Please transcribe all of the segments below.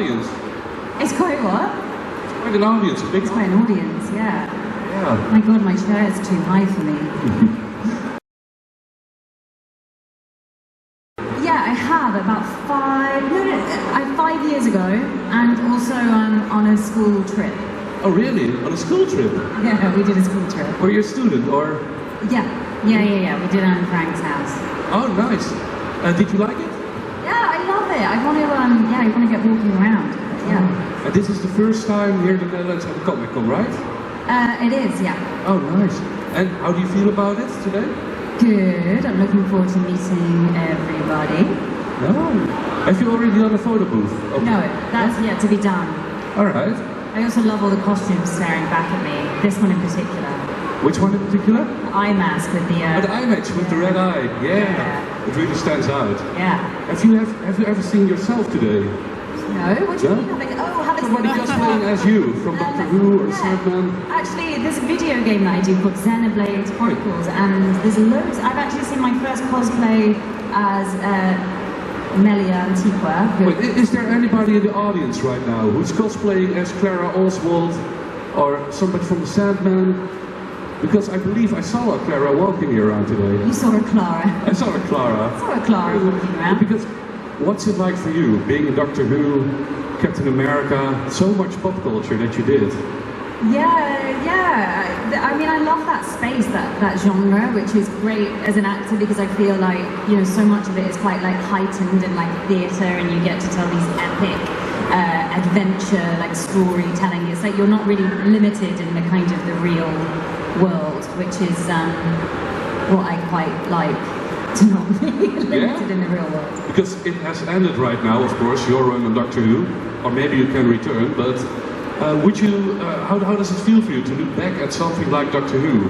audience. It's quite what? It's quite an audience, a big It's quite an audience, yeah. Yeah. My God, my chair is too high for me. Yeah, I have about 5 years ago, and also on a school trip. Oh really? On a school trip? Yeah, we did a school trip. Were you a student or? Yeah. We did it at Frank's house. Oh nice. Did you like it? Yeah, I love it. I want to, I want to get walking around. Yeah. And this is the first time here in the Netherlands at the Comic Con, right? It is, yeah. Oh nice. And how do you feel about it today? Good. I'm looking forward to meeting everybody. Oh. Have you already done a photo booth? Okay. No, that's yet to be done. All right. I also love all the costumes staring back at me. This one in particular. Which one in particular? The eye mask with the... the eye match with the red eye. Yeah. It really stands out. Yeah. Have you ever seen yourself today? No? What do you mean? Somebody cosplaying as you, from Doctor Who or Serpent. Actually, there's a video game that I do called Xenoblade Chronicles, and there's loads. I've actually seen my first cosplay as Melia Antiqua. Wait, is there anybody in the audience right now who's cosplaying as Clara Oswald or somebody from The Sandman? Because I believe I saw a Clara walking here around today. You saw a Clara. I saw a Clara. I saw a Clara walking around. Because what's it like for you, being in Doctor Who, Captain America, so much pop culture that you did? Yeah. I mean, I love that space, that genre, which is great as an actor because I feel like, you know, so much of it is quite like heightened in like theatre, and you get to tell these epic adventure, like storytelling. It's like you're not really limited in the kind of the real world, which is what I quite like, to not be limited in the real world. Because it has ended right now, of course, your run on Doctor Who, or maybe you can return, but would you, how does it feel for you to look back at something like Doctor Who?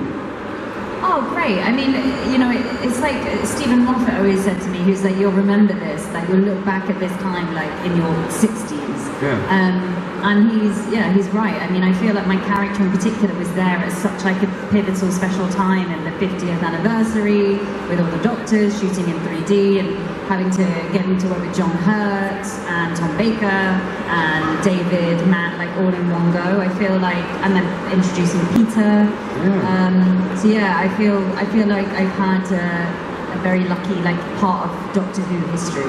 Oh, great. I mean, you know, it's like Stephen Moffat always said to me, he's like, you'll remember this, like you'll look back at this time like in your 60s. Yeah. And he's right. I mean, I feel like my character in particular was there at such like a pivotal special time in the 50th anniversary, with all the doctors shooting in 3D and having to get into work with John Hurt and Tom Baker and David, Matt, like all in one go. I feel like, and then introducing Peter. Yeah. So yeah, I feel like I've had a very lucky like part of Doctor Who history.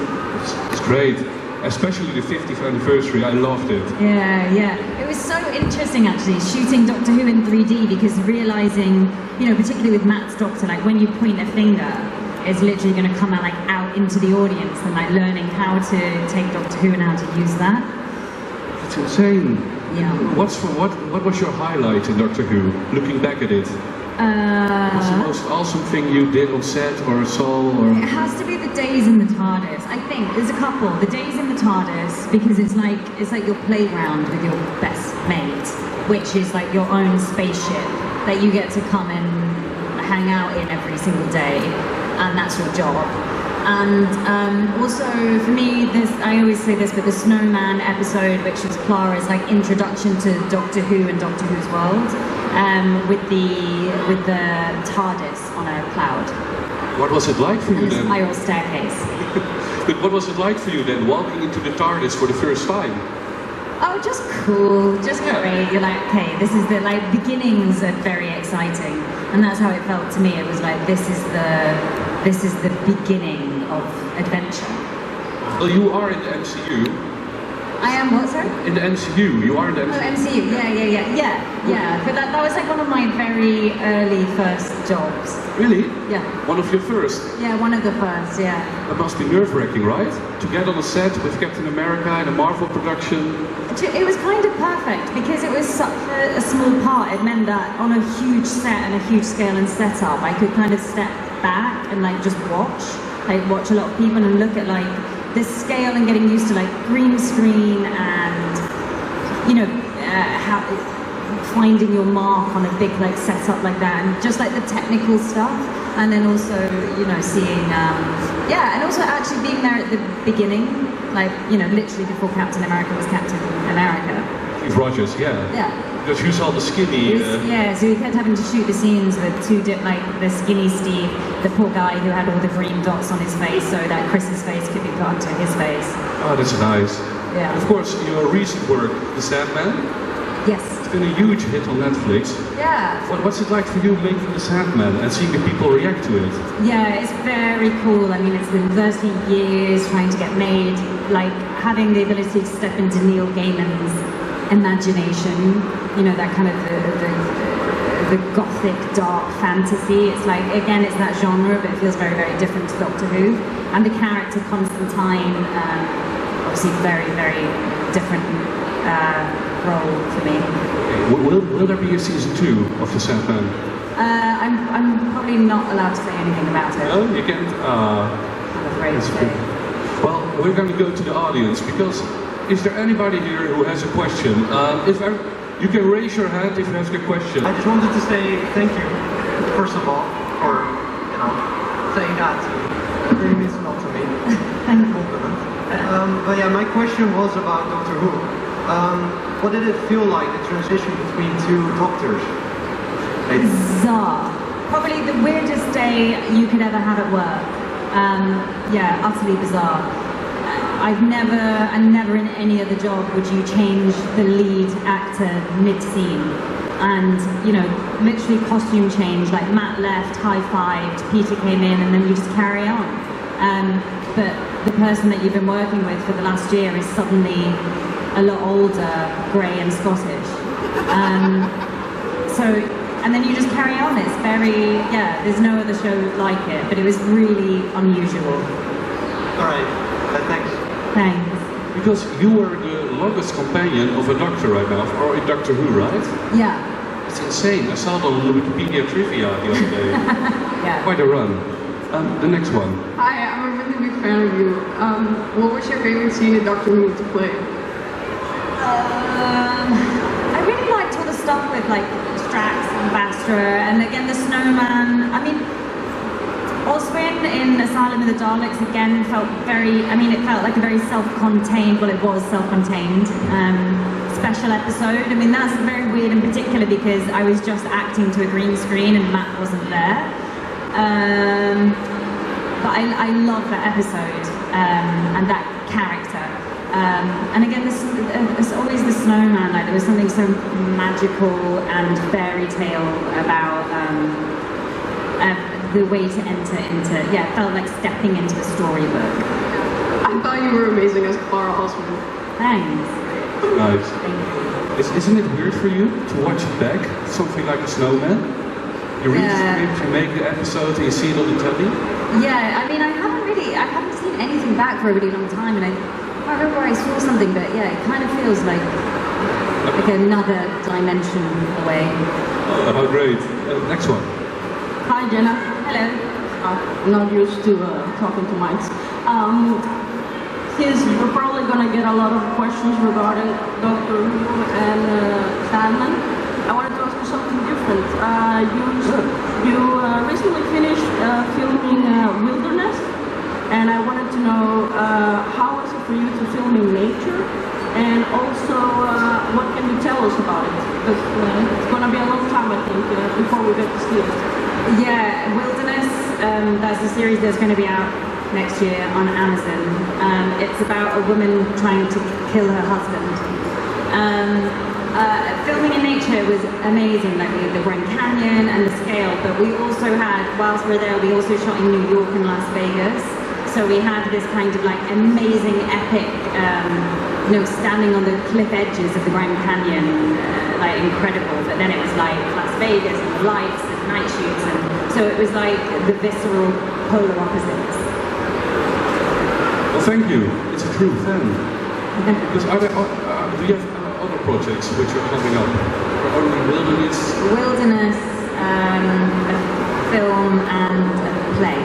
It's great. Especially the 50th anniversary, I loved it. Yeah. It was so interesting actually, shooting Doctor Who in 3D, because realising, you know, particularly with Matt's Doctor, like when you point a finger, it's literally going to come out like out into the audience, and like learning how to take Doctor Who and how to use that. It's insane. Yeah. What was your highlight in Doctor Who, looking back at it? What's the most awesome thing you did on set or saw? Or? It has to be the days in the TARDIS. I think there's a couple. The days in the TARDIS, because it's like your playground with your best mate, which is like your own spaceship that you get to come and hang out in every single day, and that's your job. And also for me, I always say this, but the Snowman episode, which was Clara's like introduction to Doctor Who and Doctor Who's world, with the TARDIS on a cloud. What was it like for you then? Spiral staircase. But what was it like for you then, walking into the TARDIS for the first time? Oh, just cool, just great. You're like, okay, this is the like beginnings are very exciting, and that's how it felt to me. It was like this is the beginning of adventure. Well, you are in the MCU. I am what, sorry? In the MCU, you are in the MCU. Oh, MCU, yeah. But that was like one of my very early first jobs. Really? Yeah. One of your first? Yeah, one of the first, yeah. That must be nerve-wracking, right? To get on a set with Captain America in a Marvel production. It was kind of perfect because it was such a small part. It meant that on a huge set and a huge scale and setup, I could kind of step back and like just watch a lot of people and look at like this scale and getting used to like green screen and, you know, how finding your mark on a big like setup like that, and just like the technical stuff, and then also, you know, seeing and also actually being there at the beginning, like, you know, literally before Captain America was Captain America. Steve Rogers, yeah. Because you saw the skinny. So he kept having to shoot the scenes with like the skinny Steve, the poor guy who had all the green dots on his face, so that Chris's face could be put onto his face. Oh, that's nice. Yeah. Of course, your recent work, The Sandman, Yes. it's been a huge hit on Netflix. Yeah. What's it like for you making The Sandman and seeing the people react to it? Yeah, it's very cool. I mean, it's been 30 years trying to get made. Like, having the ability to step into Neil Gaiman's imagination, you know, that kind of the gothic, dark fantasy. It's like, again, it's that genre, but it feels very, very different to Doctor Who. And the character Constantine, obviously very, very different role for me. Will there be a season 2 of The Sandman? I'm probably not allowed to say anything about it. No, you can't? I'm afraid to say. Well, we're going to go to the audience, because is there anybody here who has a question? You can raise your hand if you have a question. I just wanted to say thank you, first of all, for, you know, saying that. It really means a lot to me. Thank you. But yeah, my question was about Doctor Who. What did it feel like, the transition between two doctors? Bizarre. Probably the weirdest day you could ever have at work. Yeah, utterly bizarre. And never in any other job would you change the lead actor mid-scene. And, you know, literally costume change, like Matt left, high-fived, Peter came in, and then you just carry on. But the person that you've been working with for the last year is suddenly a lot older, grey and Scottish. And then you just carry on. It's very, yeah, there's no other show like it, but it was really unusual. All right, thanks. Thanks. Because you were the longest companion of a doctor right now, or in Doctor Who, right? Yeah. It's insane. I saw it on Wikipedia trivia the other day. Yeah. Quite a run. The next one. Hi, I'm a really big fan of you. What was your favorite scene in Doctor Who to play? I really liked all the stuff with like Strax and Vastra, and again the snowman. I mean, Oswin in Asylum of the Daleks again felt very, I mean, it felt like a very self-contained, well, it was self-contained special episode. I mean, that's very weird in particular because I was just acting to a green screen and Matt wasn't there. But I love that episode and that character. And again, it's always the snowman, like there was something so magical and fairy tale about the way to enter into, yeah, it felt like stepping into the storybook. I thought you were amazing as Clara Oswald. Thanks. Nice. Thank you. Isn't it weird for you to watch it back, something like a snowman? You read the script, you make the episode, and you see it on the telly? Yeah, I mean, I haven't seen anything back for a really long time, and I remember I saw something, but yeah, it kind of feels like another dimension away. Oh, how great. Next one. Hi, Jenna. Hello. Not used to talking to mics. Since you're probably going to get a lot of questions regarding Doctor Who and Sandman, I wanted to ask you something different. You recently finished filming Wilderness, and I wanted to know how was it for you to film in nature, and also what can you tell us about it? Because it's going to be a long time, I think, before we get to see it. Yeah, Wilderness, that's a series that's going to be out next year on Amazon. It's about a woman trying to kill her husband. Filming in nature was amazing, like the Grand Canyon and the scale, but we also had, whilst we were there, we also shot in New York and Las Vegas. So we had this kind of like amazing, epic, you know, standing on the cliff edges of the Grand Canyon, like incredible. But then it was like Las Vegas and the lights and night shoots, and so it was like the visceral polar opposites. Well, thank you. It's a true fan. Because do you have other projects which are coming up? Or only Wilderness? Wilderness, a film and a play.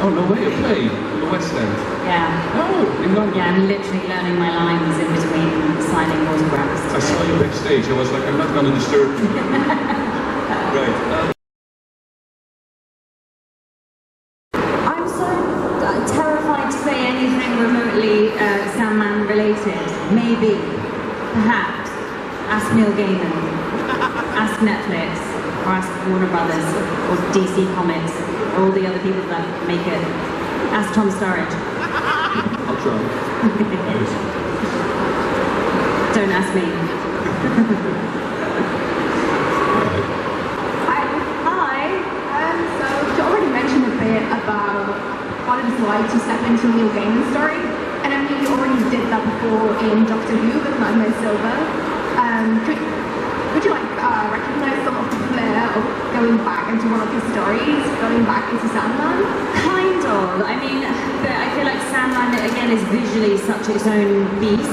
Oh, no way, a play in the West End. Yeah. Oh, in London. Yeah, I'm literally learning my lines in between signing autographs. I saw you backstage. I was like, I'm not going to disturb you. Right. I'm so terrified to say anything remotely Sandman related. Maybe, perhaps, ask Neil Gaiman, ask Netflix, or ask Warner Brothers, or DC Comics, or all the other people that make it. Ask Tom Sturridge. I'll try. Nice. Don't ask me. Hi. So you already mentioned a bit about what it is like to step into Neil Gaiman's story, and I mean you already did that before in Doctor Who with Nightmare Silver. Could you recognize some of the flair of going back into one of his stories, going back into Sandman? Kind of. I mean, I feel like Sandman again is visually such its own beast.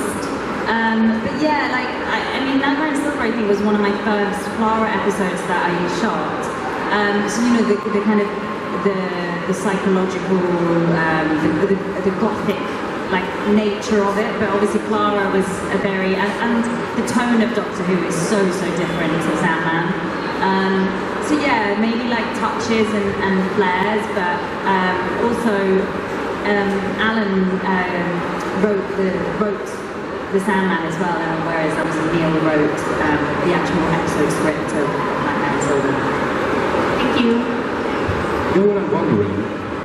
But yeah, like I mean, Nightmare Silver I think was one of my first Clara episodes that I shot. So you know the kind of the psychological, the gothic like nature of it, but obviously Clara was a very and the tone of Doctor Who is so different to Sandman. So yeah, maybe like touches and flares, but also Alan wrote the Sandman as well, whereas obviously Neil wrote the actual episode script of Nightmare and Silver. Thank you. You know what I'm wondering?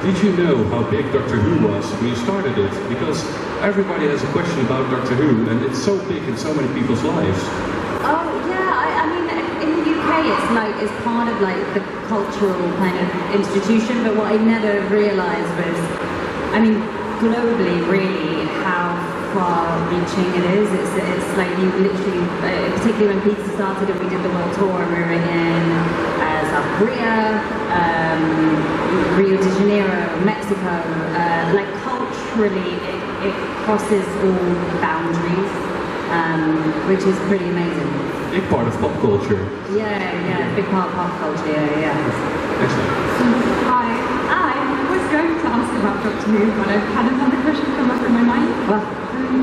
Did you know how big Doctor Who was when you started it? Because everybody has a question about Doctor Who, and it's so big in so many people's lives. Oh yeah, I mean in the UK it's part of like the cultural kind of institution, but what I never realised was, I mean globally really how far-reaching it is. It's like you literally, particularly when Peter started and we did the world tour, we were in South Korea, Rio de Janeiro, Mexico. Like culturally, it crosses all boundaries, which is pretty amazing. Big part of pop culture. Yeah, big part of pop culture. Yeah. Excellent. Hi. I was going to ask about Doctor Who, but I've had another question come up in my mind. Well,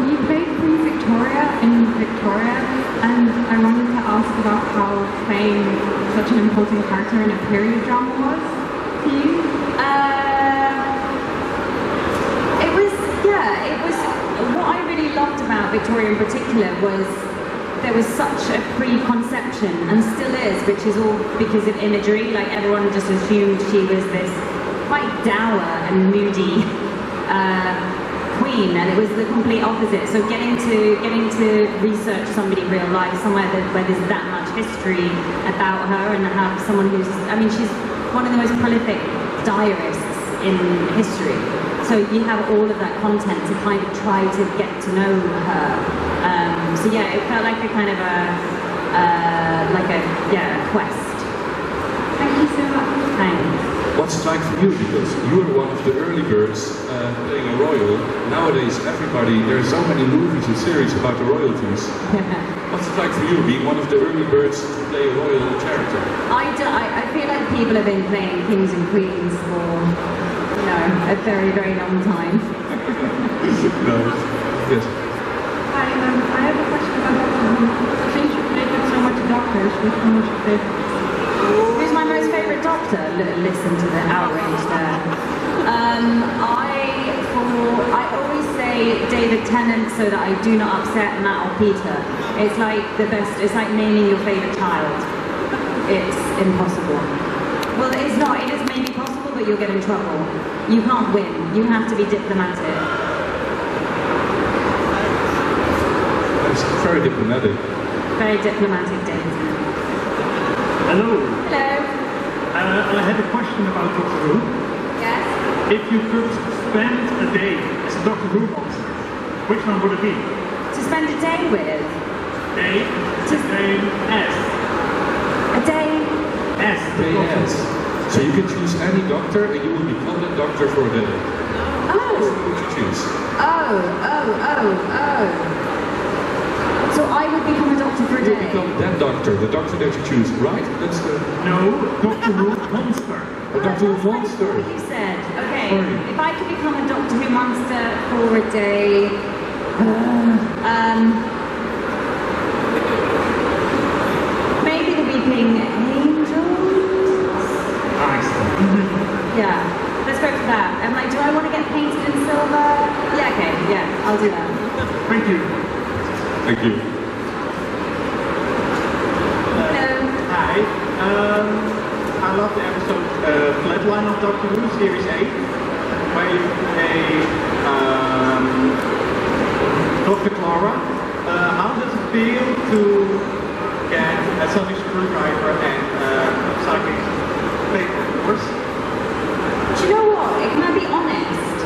you played Queen Victoria in Victoria, and I wanted to ask about how playing such an important character in a period drama was to you. It was what I really loved about Victoria in particular was there was such a preconception, and still is, which is all because of imagery. Like everyone just assumed she was this quite dour and moody queen, and it was the complete opposite. So getting to research somebody real life, somewhere where there's that much history about her, and have someone who's, I mean, she's one of the most prolific diarists in history. So you have all of that content to kind of try to get to know her. So yeah, it felt like a kind of a quest. Thank you so much. Thanks. What's it like for you? Because you were one of the early birds playing a royal. Nowadays, there are so many movies and series about the royalties. What's it like for you, being one of the early birds to play a royal character? I feel like people have been playing kings and queens for, you know, a very long time. No. Yes. Hi, I have a question about Doctor Who. Since you played with so much doctors, which one was your favorite? Who's my most favourite doctor? Listen to the outrage there. I always say David Tennant so that I do not upset Matt or Peter. It's like the best, it's like naming your favourite child. It's impossible. Well, it's not, it is maybe possible, but you'll get in trouble. You can't win. You have to be diplomatic. That's very diplomatic. Very diplomatic, David. Hello. Hello. I had a question about Doctor Who. Yes? If you could spend a day as a Doctor Who monster, which one would it be? To spend a day with? Day, S. A day? S. Day S. So you can choose any doctor and you will become that doctor for a day. Oh. Who would you choose? Oh. So I would become a doctor for a You day? become that doctor, the doctor that you choose, right? That's the... No, Doctor Who monster. A Doctor Who monster. What you said. Okay. Sorry. If I could become a Doctor Who monster for a day, maybe the Weeping Angels. Nice. Yeah. Let's go for that. I'm like, do I want to get painted in silver? Yeah. Okay. Yeah. I'll do that. Thank you. Thank you. Hello. Hi. I love the episode Flatline of Doctor Who, Series 8, where you play Dr. Clara. How does it feel to get a sonic screwdriver and psychic paper course? Do you know what? If I be honest,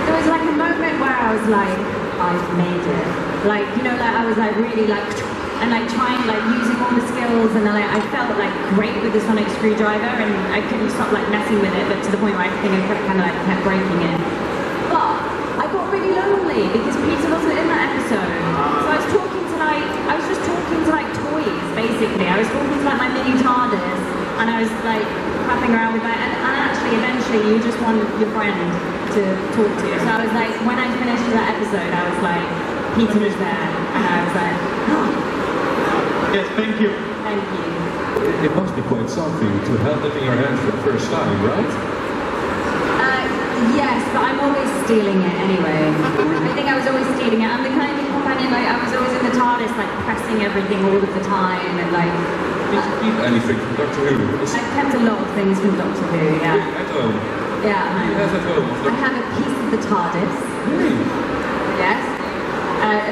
there was like a moment where I was like, I've made it. Like, you know, like I was like really like, and like trying, like using all the skills, and then like, I felt like great with the sonic screwdriver, and I couldn't stop like messing with it, but to the point where I think I kind of like kept breaking it. But I got really lonely because Peter wasn't in that episode. So I was just talking to like toys, basically. I was talking to like my mini TARDIS, and I was like faffing around with that, and actually eventually you just want your friend to talk to. So I was like, when I finished that episode, I was like, Peter was there, and I was like, oh. Yes, thank you. Thank you. It must be quite something to have that in your hand for the first time, right? Yes, but I'm always stealing it anyway. I think I was always stealing it. I'm the kind of companion, like, I was always in the TARDIS, like, pressing everything all of the time, and like... Did you keep anything from Doctor Who? I've kept a lot of things from Doctor Who, yeah. At home? Yeah. Yes, at home. I have a piece of the TARDIS. Really? Yes.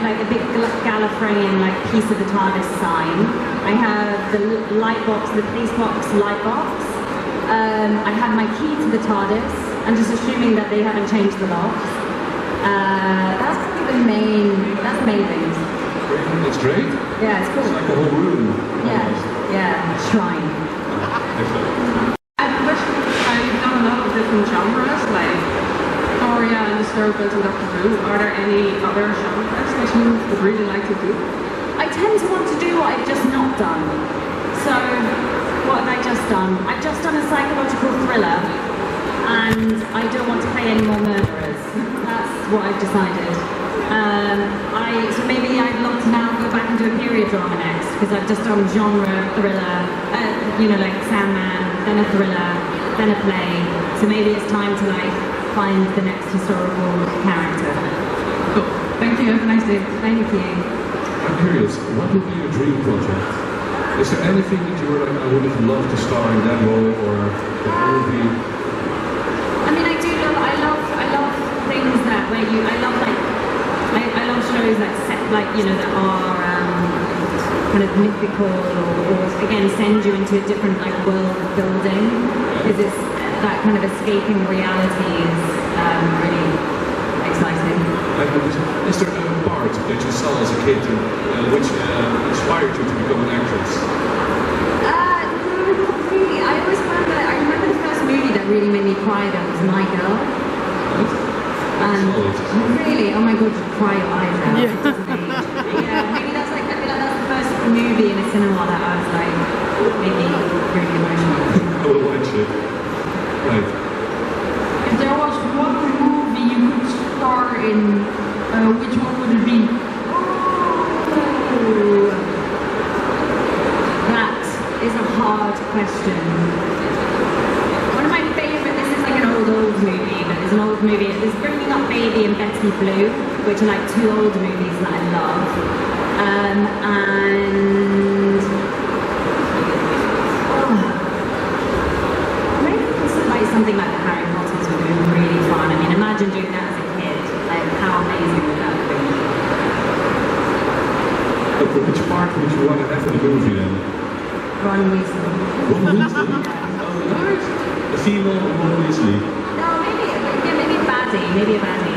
Like a big Gallifreyan, like, piece of the TARDIS sign. I have the light box, the police box light box. I have my key to the TARDIS. I'm just assuming that they haven't changed the locks. That's probably the main things. That's great. Yeah, it's cool. It's like a whole room. Yeah, shrine. Excellent. I have a question. You've done a lot of different genres, like Victoria and the Serpent and Doctor Who. Are there any other genres that you would really like to do? I tend to want to do what I've just not done. So, what have I just done? I've just done a psychological thriller, and I don't want to play any more murderers. That's what I've decided. So maybe I'd love to now go back into a period drama next, because I've just done genre, thriller, you know, like Sandman, then a thriller, then a play. So maybe it's time to like find the next historical character. Cool. Thank you. Have a nice day. Thank you. I'm curious, what would be your dream project? Is there anything that you were like, I would have loved to star in that role or that movie? I mean, I love things that where you, I love shows that set, like, you know, that are kind of mythical or again send you into a different like world building, because it's that kind of escaping reality is really exciting. Is there a part that you saw as a kid which inspired you to become an actress? No, not really. I always found that, I remember the first movie that really made me cry, that was My Girl. And really, oh my god, you cry your eyes out. Yeah, maybe that's like, I feel like that's the first movie in a cinema that I was like, maybe really emotional. I will watch it. Right. If there was one movie you could star in, which one would it be? Ooh, that is a hard question. One of my favourite, this is like an old movie, but there's an old movie, there's Bringing Up Baby and Betty Blue, which are like two old movies that I love. Maybe like something like the Harry Potters would be really fun. I mean, imagine doing that as a kid. Like, how amazing would that be? Which part would you want to have in the movie then? Ron Weasley. Ron Weasley? Oh, nice. A female Ron Weasley. No, maybe a baddie. Maybe a baddie.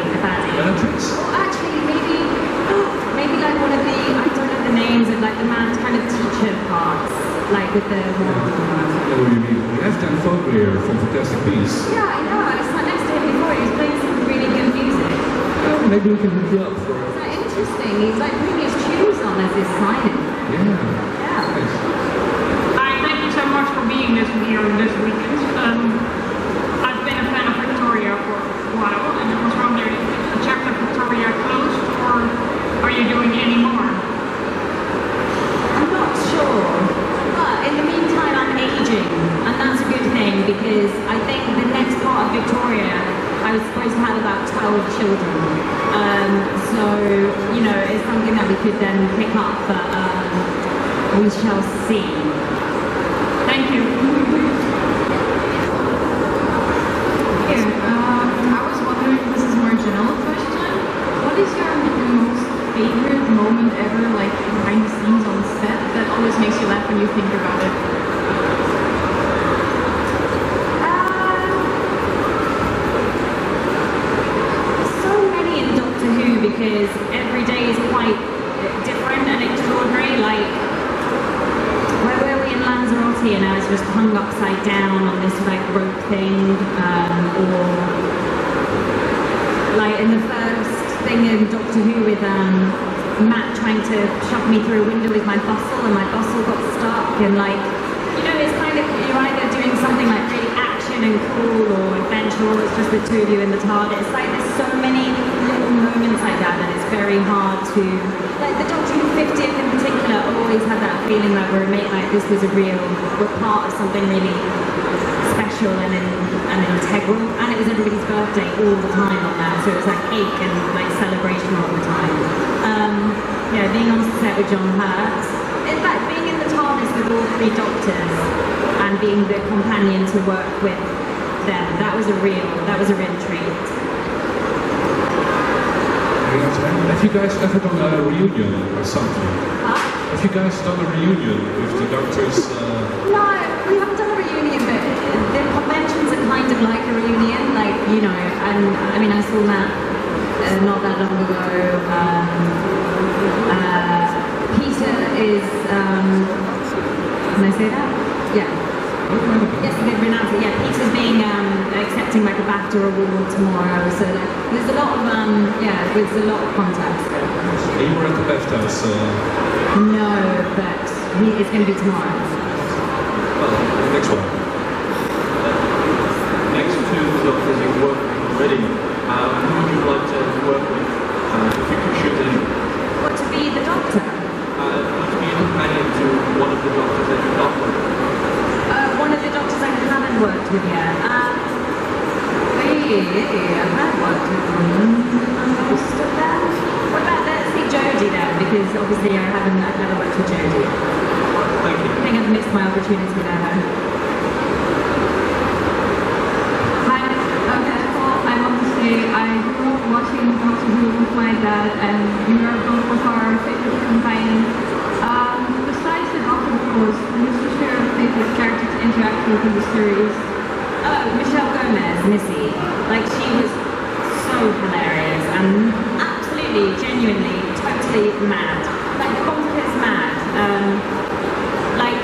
Actress? Or actually, maybe like one of the, I don't know the names of like the mad kind of teacher parts, like with the I know what you mean. We have Dan Fogler from Fantastic Beasts. Yeah, I know. I sat next to him before. He was playing some really good music. Oh, maybe we can hook you up for It's like interesting. He's like putting his shoes on as his signing. Yeah. Yeah. Hi, thank you so much for being here this weekend. I've been a fan of Victoria for a while, and I was wondering if the chapter Victoria closed, or are you doing any more? I'm not sure. But in the meantime, I'm aging. And that's a good thing, because I think the next part of Victoria, I was supposed to have about 12 children. So, you know, it's something that we could then pick up, but we shall see. Thank you. I was wondering, this is more general question, what is your most favorite moment ever, like just makes you laugh when you think about it? So many in Doctor Who because every day is quite different and extraordinary. Like, where were we in Lanzarote and I was just hung upside down on this like rope thing, or like in the first thing in Doctor Who with Matt trying to shove me through a window with my bustle and my bustle got stuck, and like, you know, it's kind of, you're either doing something like really action and cool or adventure, or it's just the two of you in the TARDIS. It's like there's so many little moments like that and it's very hard to, like the Doctor Who 50th in particular always had that feeling like we're this was a real, we're part of something really special and integral, and it was everybody's birthday all the time on that, so it was like cake and like celebration all the time. Yeah, being on set with John Hurt, in fact being in the TARDIS with all three Doctors and being the companion to work with them, that was a real treat. Have you guys ever done a reunion or something? Have you guys done a reunion with the Doctors? No, we haven't done a reunion, but the conventions are kind of like a reunion, like, you know, and I mean I saw Matt not that long ago. Peter is, can I say that? Yeah. Yes, I did pronounce it. Yeah, Peter's being accepting like a BAFTA award tomorrow, so like, there's a lot of there's a lot of contacts. You were at the BAFTAs? No, but it's going to be tomorrow. Well, the next one. Next to the Doctors you've worked with already, who would you like to work with if you could shoot anyone? What, to be the Doctor? To be a companion to one of the Doctors that you've not worked with. One of the Doctors I haven't worked with yet. I have worked with most of them. What about, let's see Jodie then, because obviously I've never worked with Jodie. Thank you. I think I've missed my opportunity there. I want to say I grew up watching Doctor Who with my dad, and you are both of our favorite companions. Besides the Doctor, of course, who's your favorite character to interact with in the series? Oh, Michelle Gomez, Missy. Like, she was so hilarious and absolutely, genuinely, totally mad. Like, bonkers mad. Like,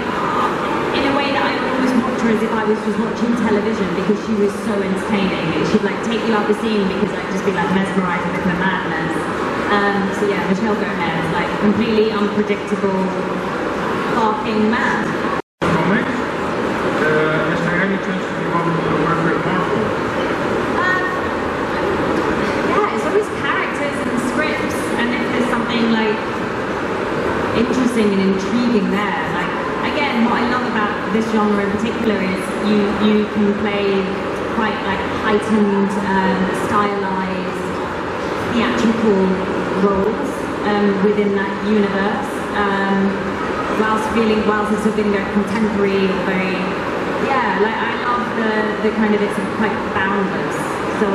in a way that I always watch her as if I was just watching television, because she was so entertaining. And she'd like take you out the scene because I'd just be like mesmerized with her madness. So yeah, Michelle Gomez, like completely unpredictable, barking mad. Comics? Is there any chance that you want to work with Marvel? Yeah, it's always characters and scripts, and if there's something like interesting and intriguing there, like again, what I love about this genre in particular is you can play quite like heightened, stylized, theatrical roles within that universe, whilst it's still being very contemporary or very, like I love the kind of, it's quite boundless. So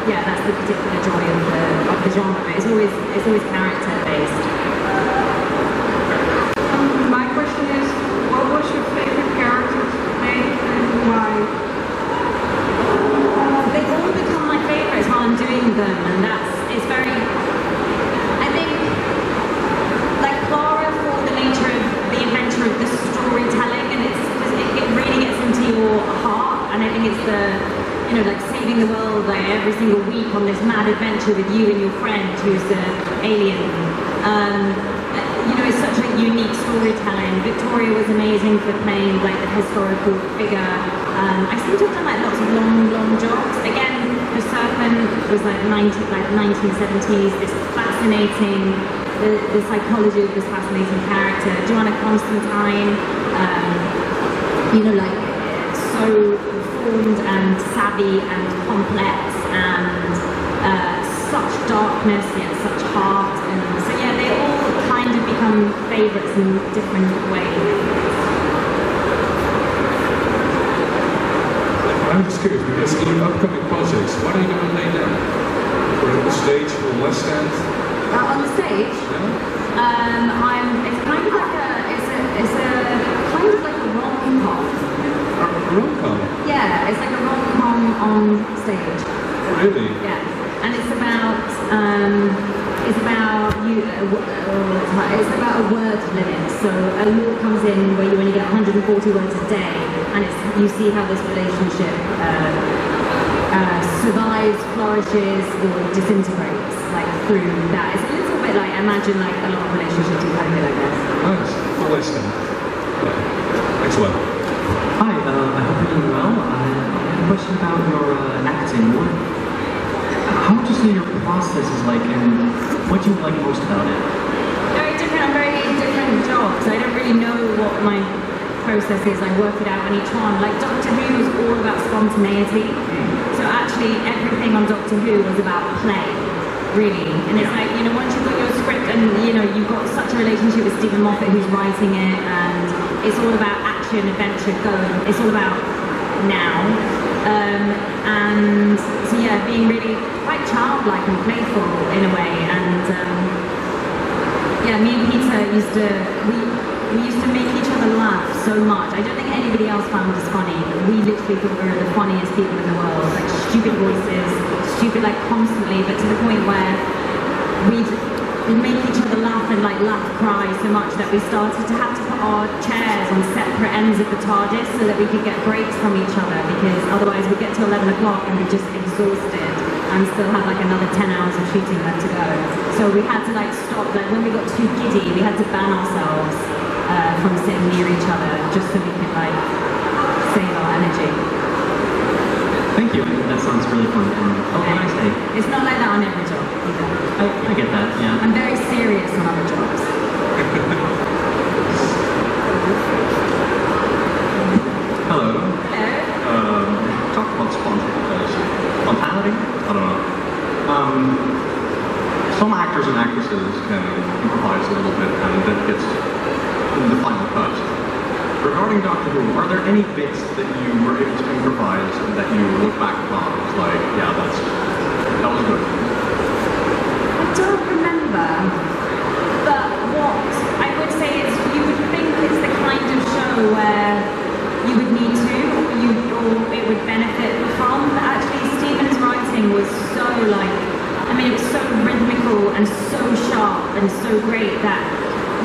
yeah, that's the particular joy of the genre. It's always character based. My question is, what was your favorite character to play and why? They've all become my favourites while I'm doing them, and it's very, I think, like Clara, for the nature of the adventure of the storytelling, and it really gets into your heart, and I think it's the, you know, like saving the world like every single week on this mad adventure with you and your friend who's the alien. You know, it's such a unique storytelling. Victoria was amazing for playing like the historical figure. I seem to have done like lots of long jobs. Again, the Serpent was like 1970s. This fascinating, the psychology of this fascinating character. Johanna Constantine, you know, like so informed and savvy and complex and such darkness yet such heart. And so yeah, they all kind of become favourites in different ways. I'm just curious, because in your upcoming projects, what are you going to lay down? For the stage, for West End? On the stage? Yeah. It's kind of like It's a kind of like a rom-com. A rom-com? Yeah, it's like a rom-com on stage. Oh, really? Yeah, and it's about it's about a word limit. So a law comes in where you only get 140 words a day, and you see how this relationship survives, flourishes, or disintegrates, like through that. It's a little bit like, imagine like a lot of relationships in COVID, I guess. Nice. For West End. Yeah. Excellent. Hi, I hope you're doing well. I have a question about your acting. How would you say your process is like, and what do you like most about it? Very different on very different jobs. I don't really know what my process is. I work it out on each one. Like Doctor Who was all about spontaneity. So actually everything on Doctor Who was about play, really. And it's like, you know, once you've got your script and, you know, you've got such a relationship with Stephen Moffat who's writing it, and it's all about action, adventure, going. It's all about now. And so yeah, being really quite childlike and playful in a way. And yeah, me and Peter we used to make each other laugh so much. I don't think anybody else found us funny. We literally thought we were the funniest people in the world. Like stupid voices, stupid like constantly, but to the point where we'd make each other laugh and like laugh cry so much that we started to have to put our chairs on separate ends of the TARDIS so that we could get breaks from each other, because otherwise we'd get to 11 o'clock and we're just exhausted and still have like another 10 hours of shooting left to go. So we had to like stop, like when we got too giddy, we had to ban ourselves from sitting near each other just so we could like save our energy. Thank you. That sounds really fun. Oh, what can I say? It's not like that on every job either. I get that, yeah. I'm very serious on other jobs. Hello. Hello. Talk about spontaneity? I don't know. Some actors and actresses can improvise a little bit, and that gets in the final cut. Regarding Doctor Who, are there any bits that you were able to improvise that you look back upon? It's like, yeah, that was good. I don't remember, but what I would say is you would think it's the kind of show where you would need to, or it would benefit from, but actually Stephen's writing was so like, I mean, it was so rhythmical and so sharp and so great that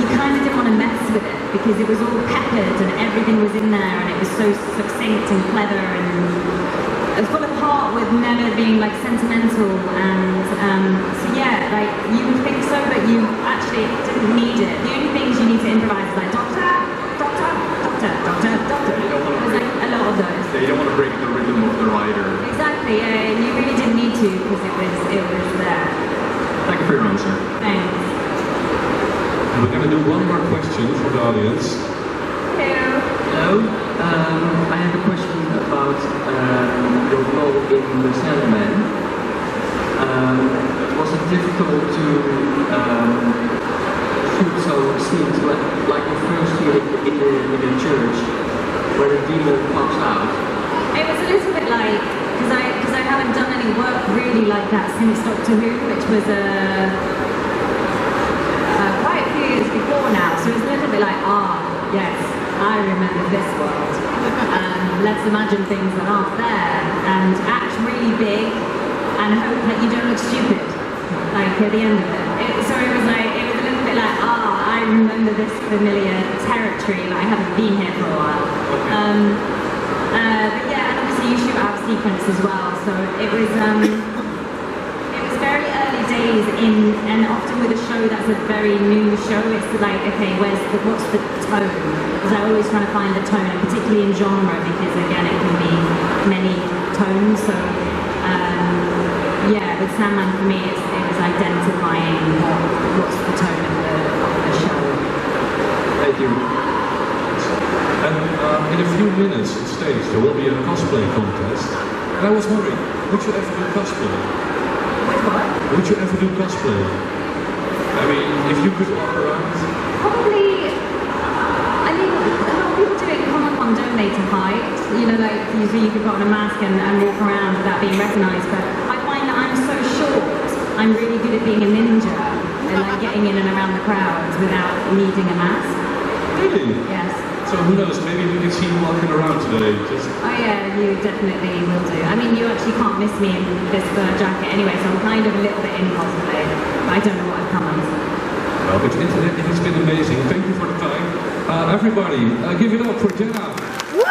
you kind of didn't want to mess with it, because it was all peppered and everything was in there, and it was so succinct and clever and full of heart, with never being like sentimental. And so yeah, like you would think so, but you actually didn't need it. The only things you need to improvise is like doctor. There's like a lot of those. Yeah, you don't want to break the rhythm of the writer. Exactly, yeah, and you really didn't need to, because it was there. Thank you for your answer. Thanks. We're going to do one more question from the audience. Hello. Hello. I have a question about your role in The Sandman. Was it difficult to shoot some scenes like the first scene in the church where the demon pops out? It was a little bit like, because I haven't done any work really like that since Doctor Who, which was quite a few years before now, so it's a little bit like, yes, I remember this world. Let's imagine things that aren't there, and act really big, and hope that you don't look stupid, like at the end of it. So it was a little bit like, I remember this familiar territory, but I haven't been here for a while. But yeah, and obviously you shoot out of sequence as well, so it was very early days and often with a show that's a very new show, it's like, okay, what's the tone? Because I'm always trying to find the tone, and particularly in genre, because again, it can be many tones. So yeah, with Sandman for me, it was identifying what's the tone of the show. Thank you. And in a few minutes on stage there will be a cosplay contest. And I was wondering, would you ever do cosplay? Would you ever do cosplay? I mean, if you could walk around? Probably, I mean, a lot of people do it in Comic-Con, don't they, to hide? You know, like, usually you could put on a mask and walk around without being recognised, but I find that I'm so short, I'm really good at being a ninja and like getting in and around the crowds without needing a mask. Really? Yes. So who knows, maybe we can see you walking around today. Just Oh yeah, you definitely will do. I mean, you actually can't miss me in this fur jacket anyway, so I'm kind of a little bit in cosplay. I don't know what I've come as. well, it has been amazing. Thank you for the time. Everybody, give it up for Jenna.